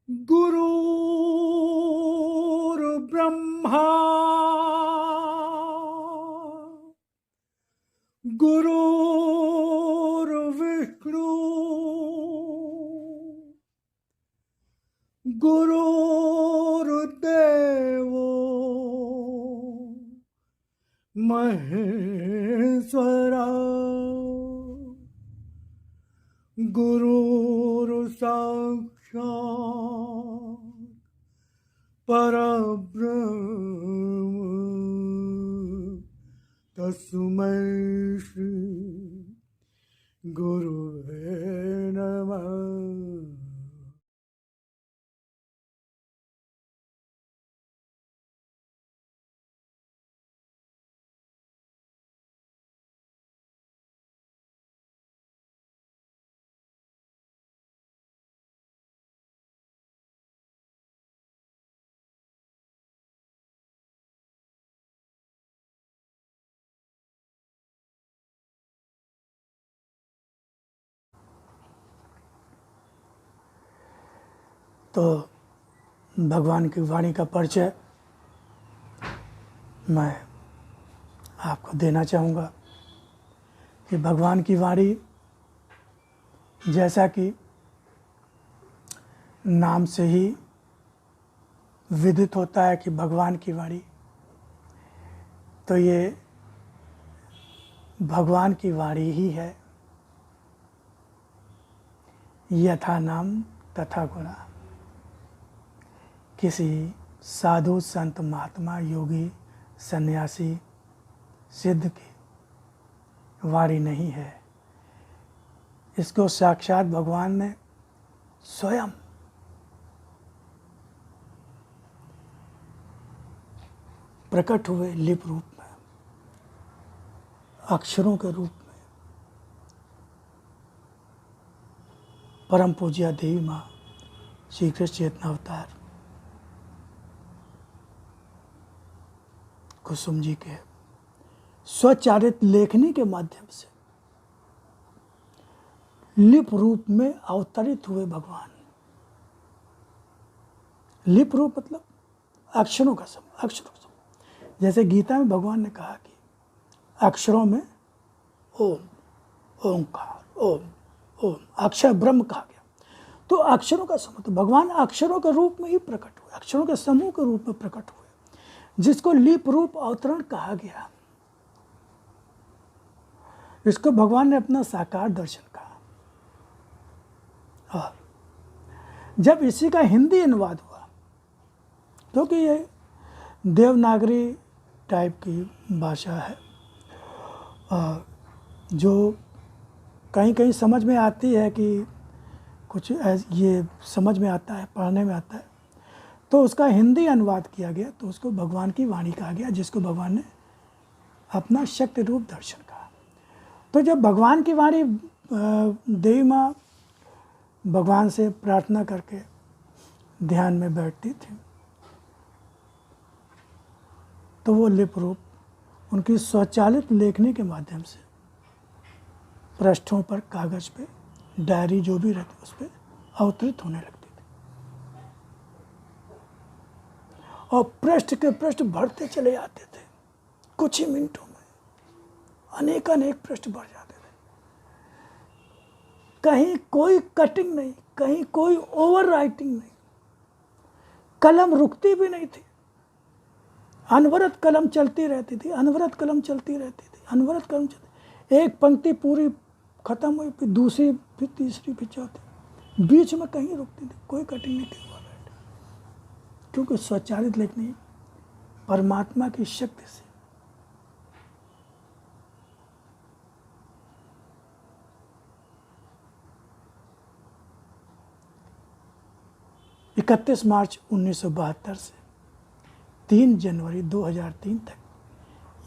गुरुर्ब्रह्मा गुरुर्विष्णु गुरुर्देवो महेश्वरा गुरुर्साक्षात् परब्रह्म तस्मै श्री गुरुवे नमः। तो भगवान की वाणी का परिचय मैं आपको देना चाहूँगा कि भगवान की वाणी जैसा कि नाम से ही विदित होता है कि भगवान की वाणी, तो ये भगवान की वाणी ही है। यथा नाम तथा गुणा। किसी साधु संत महात्मा योगी सन्यासी सिद्ध की वाणी नहीं है। इसको साक्षात भगवान ने स्वयं प्रकट हुए लिप रूप में, अक्षरों के रूप में। परम पूज्य देवी माँ श्री कृष्ण चेतना अवतार कुसुम जी के स्वचारित लेखनी के माध्यम से लिप रूप में अवतरित हुए भगवान। लिप रूप मतलब अक्षरों का समूह, अक्षरों का समूह। जैसे गीता में भगवान ने कहा कि अक्षरों में ओम, ओंकार, ओम, ओम, अक्षर ब्रह्म कहा गया। तो अक्षरों का समूह, तो भगवान अक्षरों के रूप में ही प्रकट हुए, अक्षरों के समूह के रूप में प्रकट हुए, जिसको लिप रूप अवतरण कहा गया। इसको भगवान ने अपना साकार दर्शन कहा। और जब इसी का हिंदी अनुवाद हुआ, क्योंकि ये देवनागरी टाइप की भाषा है, जो कहीं कहीं समझ में आती है कि कुछ ये समझ में आता है, पढ़ने में आता है, तो उसका हिंदी अनुवाद किया गया, तो उसको भगवान की वाणी कहा गया, जिसको भगवान ने अपना शक्ति रूप दर्शन कहा। तो जब भगवान की वाणी देवी माँ भगवान से प्रार्थना करके ध्यान में बैठती थी, तो वो लिप रूप उनकी स्वचालित लेखनी के माध्यम से पृष्ठों पर, कागज पे, डायरी जो भी रहती उस पर अवतरित होने लगती थी। और पृष्ठ के पृष्ठ बढ़ते चले जाते थे। कुछ ही मिनटों में अनेक पृष्ठ बढ़ जाते थे। कहीं कोई कटिंग नहीं, कहीं कोई ओवर राइटिंग नहीं, कलम रुकती भी नहीं थी। अनवरत कलम चलती रहती थी, अनवरत कलम चलती रहती थी, अनवरत कलम चलती। एक पंक्ति पूरी खत्म हुई, फिर दूसरी, फिर तीसरी, फिर चौथी, बीच में कहीं रुकती थी, कोई कटिंग नहीं थी। क्योंकि स्वचालित लेखनी परमात्मा की शक्ति से इकतीस मार्च 1972 से 3 जनवरी 2003 तक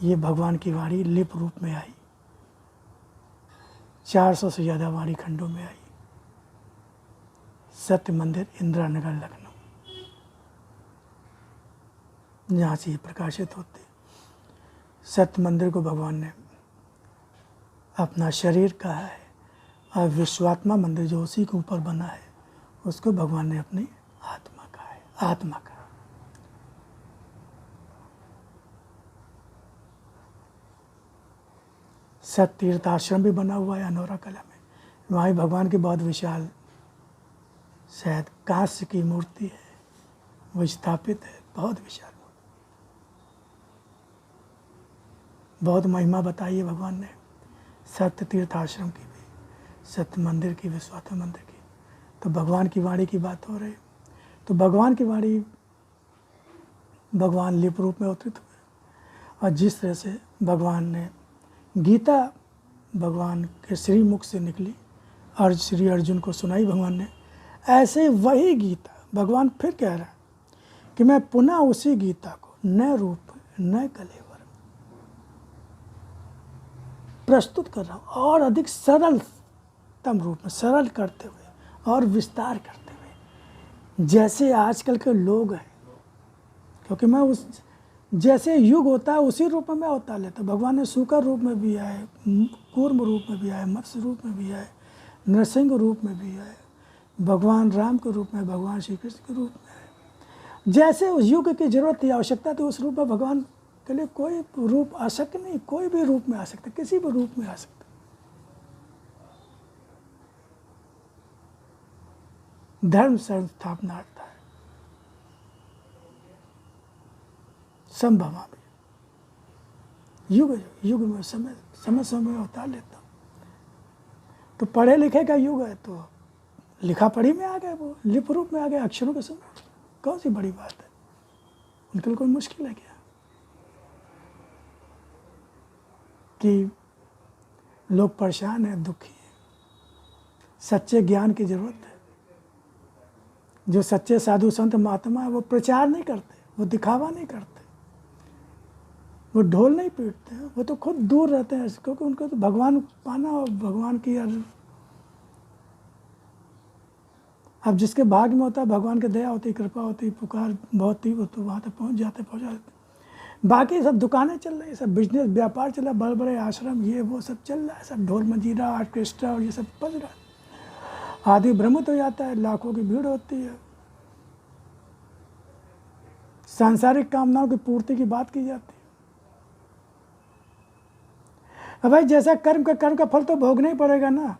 ये भगवान की वाणी लिप रूप में आई। 400 से ज़्यादा वाणी खंडों में आई। सत्य मंदिर, इंदिरा नगर, लखनऊ, जहाँ से ये प्रकाशित होते। सत्य मंदिर को भगवान ने अपना शरीर कहा है, और विश्वात्मा मंदिर जो उसी के ऊपर बना है, उसको भगवान ने अपनी आत्मा का है, आत्मा का। सत तीर्थ आश्रम भी बना हुआ है अनोरा कला में, वहाँ ही भगवान की बहुत विशाल शायद कांस्य की मूर्ति है, वो स्थापित है, बहुत विशाल मूर्ति। बहुत महिमा बताई है भगवान ने सत्य तीर्थ आश्रम की भी, सत्य मंदिर की भी, स्वाति मंदिर की। तो भगवान की वाणी की बात हो रही, तो भगवान की वाणी भगवान लिप रूप में अवतरित हुए, और जिस तरह से भगवान ने गीता भगवान के श्री मुख से निकली और श्री अर्जुन को सुनाई भगवान ने, ऐसे वही गीता भगवान फिर कह रहा है कि मैं पुनः उसी गीता को नए रूप नए कलेवर प्रस्तुत कर रहा हूँ, और अधिक सरलतम रूप में, सरल करते हुए और विस्तार करते हुए, जैसे आजकल के लोग हैं। क्योंकि मैं उस जैसे युग होता है उसी रूप में मैं अवतार लेता हूँ। भगवान ने सूकर रूप में भी आए, कूर्म रूप में भी आए, मत्स्य रूप में भी आए, नरसिंह रूप में भी आए, भगवान राम के रूप में, भगवान श्री कृष्ण के रूप में आए। जैसे उस युग की जरूरत थी, आवश्यकता थी, उस रूप में भगवान के लिए कोई रूप अशक्य नहीं, कोई भी रूप में आ सकता, किसी भी रूप में आ सकता। धर्म संस्थापनार्थ है, संभव भी युग युग में समय समय अवतार लेता हूँ। तो पढ़े लिखे का युग है, तो लिखा पढ़ी में आ गए, वो लिप रूप में आ गए, अक्षरों के समय। कौन सी बड़ी बात है, उनके लिए कोई मुश्किल है क्या कि लोग परेशान हैं, दुखी हैं? सच्चे ज्ञान की जरूरत है। जो सच्चे साधु संत महात्मा है, वो प्रचार नहीं करते, वो दिखावा नहीं करते, वो ढोल नहीं पीटते, वो तो खुद दूर रहते हैं, क्योंकि उनको तो भगवान पाना और भगवान की अब जिसके भाग्य में होता है, भगवान की दया होती, कृपा होती, पुकार बहुत तीव्र, तो वहाँ तक पहुँच जाते। बाकी सब दुकानें चल रही, सब बिजनेस व्यापार चल रहा, बड़े बड़े आश्रम ये वो सब चल रहा है, सब ढोल मंजीरा ऑर्केस्ट्रा और ये सब बज रहा है। आदि भ्रमित हो जाता है, लाखों की भीड़ होती है, सांसारिक कामनाओं की पूर्ति की बात की जाती है। अब भाई जैसा कर्म का फल तो भोगना ही पड़ेगा ना।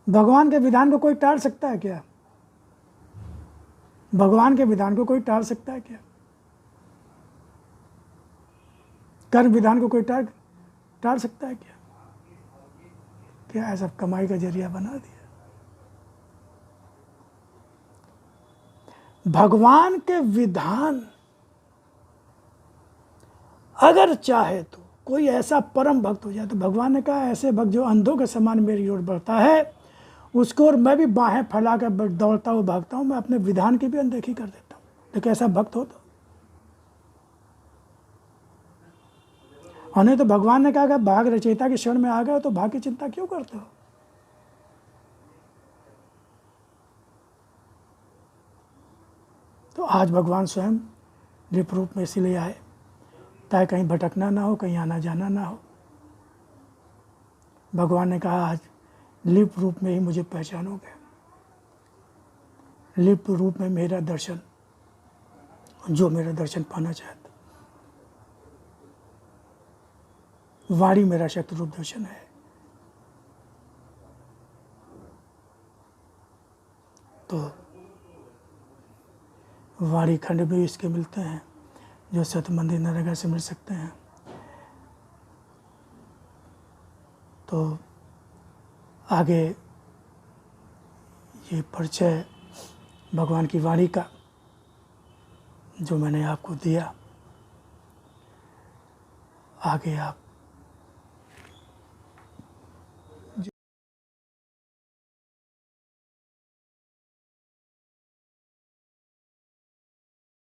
भगवान के विधान को कोई टाल सकता है क्या? भगवान के विधान को कोई टाल सकता है क्या? कर्म विधान को कोई टाल सकता है क्या? क्या है, सब कमाई का जरिया बना दिया। भगवान के विधान अगर चाहे तो कोई ऐसा परम भक्त हो जाए, तो भगवान ने कहा ऐसे भक्त जो अंधों के समान मेरी ओर बढ़ता है, उसको और मैं भी बाहें फैला कर दौड़ता हुआ भागता हूँ, मैं अपने विधान की भी अनदेखी कर देता हूँ। तो कैसा भक्त हो तो? और नहीं तो भगवान ने कहा कि भाग रचयिता के शरण में आ गए तो भाग की चिंता क्यों करते हो? तो आज भगवान स्वयं लिप रूप में इसीलिए आए ताकि कहीं भटकना ना हो, कहीं आना जाना ना हो। भगवान ने कहा आज लिप रूप में ही मुझे पहचानोगे, लिप रूप में मेरा दर्शन, जो मेरा दर्शन पाना चाहता। वाणी मेरा शक्ति रूप दर्शन है। तो वाणी खंड भी इसके मिलते हैं जो सत मंदिर नरेगा से मिल सकते हैं। तो आगे ये परिचय भगवान की वाणी का जो मैंने आपको दिया, आगे आप